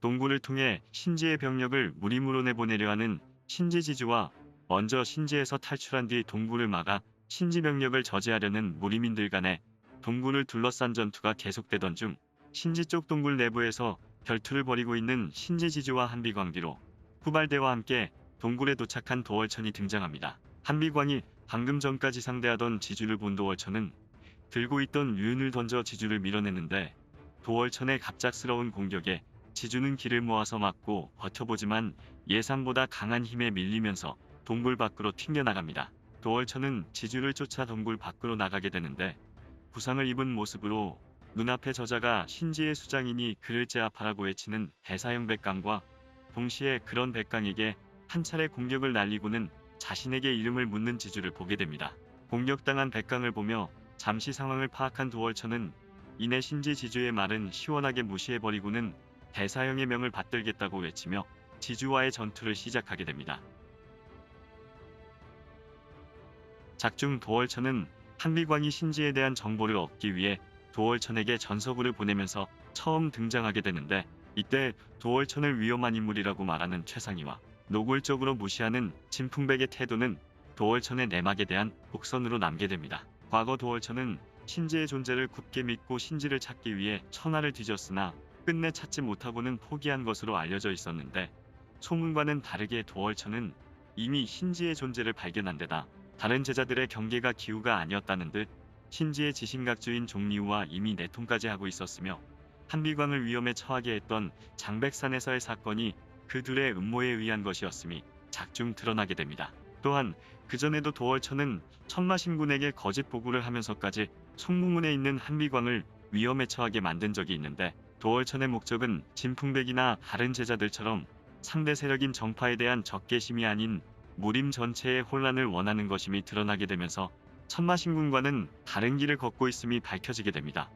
동굴을 통해 신지의 병력을 무림으로 내보내려 하는 신지지주와 먼저 신지에서 탈출한 뒤 동굴을 막아 신지 병력을 저지하려는 무림인들 간의 동굴을 둘러싼 전투가 계속되던 중 신지 쪽 동굴 내부에서 결투를 벌이고 있는 신지지주와 한비광 뒤로 후발대와 함께 동굴에 도착한 도월천이 등장합니다. 한비광이 방금 전까지 상대하던 지주를 본 도월천은 들고 있던 유인을 던져 지주를 밀어내는데 도월천의 갑작스러운 공격에 지주는 기를 모아서 막고 버텨보지만 예상보다 강한 힘에 밀리면서 동굴 밖으로 튕겨나갑니다. 도월천은 지주를 쫓아 동굴 밖으로 나가게 되는데 부상을 입은 모습으로 눈앞의 저자가 신지의 수장이니 그를 제압하라고 외치는 대사형 백강과 동시에 그런 백강에게 한 차례 공격을 날리고는 자신에게 이름을 묻는 지주를 보게 됩니다. 공격당한 백강을 보며 잠시 상황을 파악한 도월천은 이내 신지 지주의 말은 시원하게 무시해버리고는 대사형의 명을 받들겠다고 외치며 지주와의 전투를 시작하게 됩니다. 작중 도월천은 한비광이 신지에 대한 정보를 얻기 위해 도월천에게 전서구를 보내면서 처음 등장하게 되는데 이때 도월천을 위험한 인물이라고 말하는 최상희와 노골적으로 무시하는 진풍백의 태도는 도월천의 내막에 대한 복선으로 남게 됩니다. 과거 도월천은 신지의 존재를 굳게 믿고 신지를 찾기 위해 천하를 뒤졌으나 끝내 찾지 못하고는 포기한 것으로 알려져 있었는데 소문과는 다르게 도월천은 이미 신지의 존재를 발견한 데다 다른 제자들의 경계가 기우가 아니었다는 듯 신지의 지신각주인 종리우와 이미 내통까지 하고 있었으며 한비광을 위험에 처하게 했던 장백산에서의 사건이 그 둘의 음모에 의한 것이었음이 작중 드러나게 됩니다. 또한 그전에도 도월천은 천마신군에게 거짓 보고를 하면서까지 송무문에 있는 한비광을 위험에 처하게 만든 적이 있는데 도월천의 목적은 진풍백이나 다른 제자들처럼 상대 세력인 정파에 대한 적개심이 아닌 무림 전체의 혼란을 원하는 것임이 드러나게 되면서 천마신군과는 다른 길을 걷고 있음이 밝혀지게 됩니다.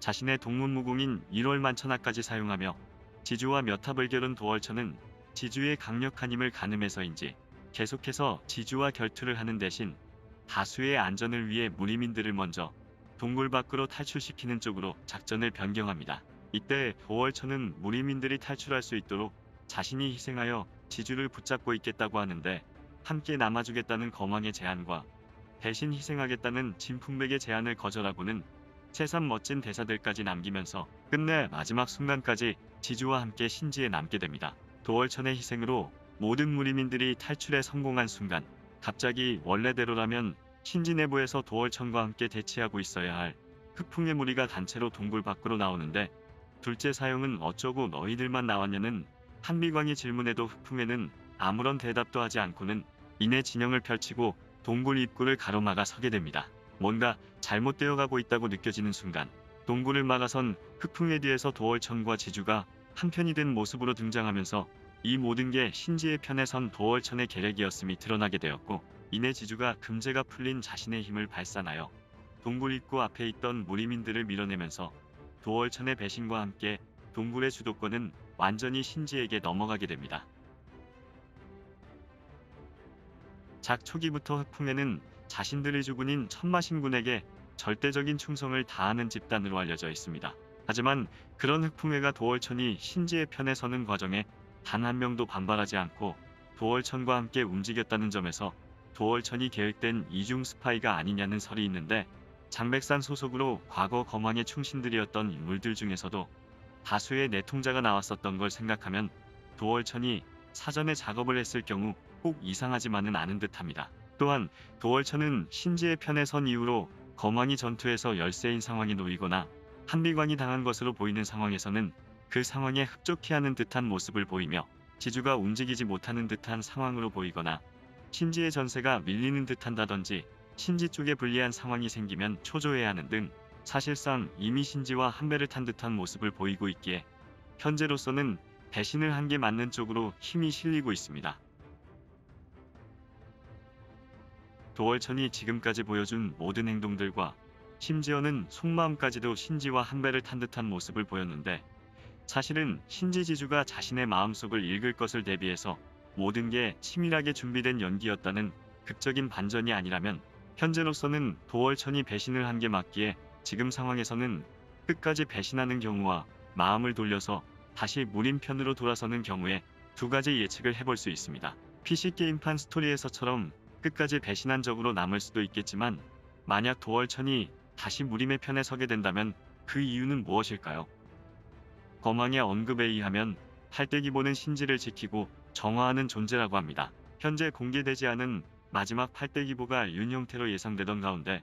자신의 동문무공인 1월 만천하까지 사용하며 지주와 몇 합을 겨룬 도월천은 지주의 강력한 힘을 가늠해서인지 계속해서 지주와 결투를 하는 대신 다수의 안전을 위해 무림인들을 먼저 동굴 밖으로 탈출시키는 쪽으로 작전을 변경합니다. 이때 도월천은 무림인들이 탈출할 수 있도록 자신이 희생하여 지주를 붙잡고 있겠다고 하는데 함께 남아주겠다는 거망의 제안과 대신 희생하겠다는 진풍백의 제안을 거절하고는 새삼 멋진 대사들까지 남기면서 끝내 마지막 순간까지 지주와 함께 신지에 남게 됩니다. 도월천의 희생으로 모든 무림인들이 탈출에 성공한 순간 갑자기 원래대로라면 신지 내부에서 도월천과 함께 대치하고 있어야 할 흑풍의 무리가 단체로 동굴 밖으로 나오는데 둘째 사형은 어쩌고 너희들만 나왔냐는 한비광이 질문해도 흑풍에는 아무런 대답도 하지 않고는 이내 진영을 펼치고 동굴 입구를 가로막아 서게 됩니다. 뭔가 잘못되어 가고 있다고 느껴지는 순간 동굴을 막아선 흑풍의 뒤에서 도월천과 지주가 한편이 된 모습으로 등장하면서 이 모든 게 신지의 편에 선 도월천의 계략이었음이 드러나게 되었고 이내 지주가 금제가 풀린 자신의 힘을 발산하여 동굴 입구 앞에 있던 무림인들을 밀어내면서 도월천의 배신과 함께 동굴의 주도권은 완전히 신지에게 넘어가게 됩니다. 작 초기부터 흑풍에는 자신들의 주군인 천마신군에게 절대적인 충성을 다하는 집단으로 알려져 있습니다. 하지만 그런 흑풍회가 도월천이 신지의 편에 서는 과정에 단 한 명도 반발하지 않고 도월천과 함께 움직였다는 점에서 도월천이 계획된 이중 스파이가 아니냐는 설이 있는데 장백산 소속으로 과거 거망의 충신들이었던 인물들 중에서도 다수의 내통자가 나왔었던 걸 생각하면 도월천이 사전에 작업을 했을 경우 꼭 이상하지만은 않은 듯합니다. 또한 도월천은 신지의 편에 선 이후로 거망이 전투에서 열세인 상황이 놓이거나 한비광이 당한 것으로 보이는 상황에서는 그 상황에 흡족해 하는 듯한 모습을 보이며 지주가 움직이지 못하는 듯한 상황으로 보이거나 신지의 전세가 밀리는 듯한다든지 신지 쪽에 불리한 상황이 생기면 초조해야 하는 등 사실상 이미 신지와 한배를 탄 듯한 모습을 보이고 있기에 현재로서는 배신을 한 게 맞는 쪽으로 힘이 실리고 있습니다. 도월천이 지금까지 보여준 모든 행동들과 심지어는 속마음까지도 신지와 한배를 탄 듯한 모습을 보였는데 사실은 신지 지주가 자신의 마음속을 읽을 것을 대비해서 모든 게 치밀하게 준비된 연기였다는 극적인 반전이 아니라면 현재로서는 도월천이 배신을 한 게 맞기에 지금 상황에서는 끝까지 배신하는 경우와 마음을 돌려서 다시 무림 편으로 돌아서는 경우에 두 가지 예측을 해볼 수 있습니다. PC게임판 스토리에서처럼 끝까지 배신한 적으로 남을 수도 있겠지만 만약 도월천이 다시 무림의 편에 서게 된다면 그 이유는 무엇일까요? 거망의 언급에 의하면 팔대기보는 신지를 지키고 정화하는 존재라고 합니다. 현재 공개되지 않은 마지막 팔대기보가 윤 형태로 예상되던 가운데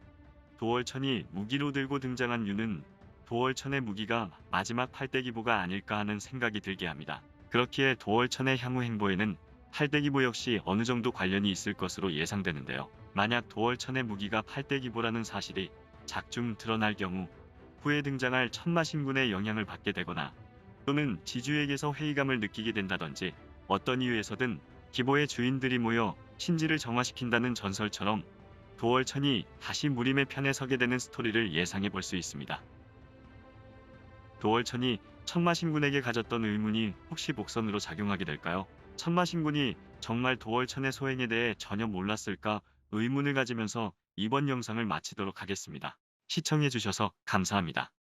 도월천이 무기로 들고 등장한 이유는 도월천의 무기가 마지막 팔대기보가 아닐까 하는 생각이 들게 합니다. 그렇기에 도월천의 향후 행보에는 팔대기보 역시 어느 정도 관련이 있을 것으로 예상되는데요. 만약 도월천의 무기가 팔대기보라는 사실이 작중 드러날 경우 후에 등장할 천마신군의 영향을 받게 되거나 또는 지주에게서 회의감을 느끼게 된다든지 어떤 이유에서든 기보의 주인들이 모여 신지를 정화시킨다는 전설처럼 도월천이 다시 무림의 편에 서게 되는 스토리를 예상해 볼 수 있습니다. 도월천이 천마신군에게 가졌던 의문이 혹시 복선으로 작용하게 될까요? 천마신군이 정말 도월천의 소행에 대해 전혀 몰랐을까 의문을 가지면서 이번 영상을 마치도록 하겠습니다. 시청해 주셔서 감사합니다.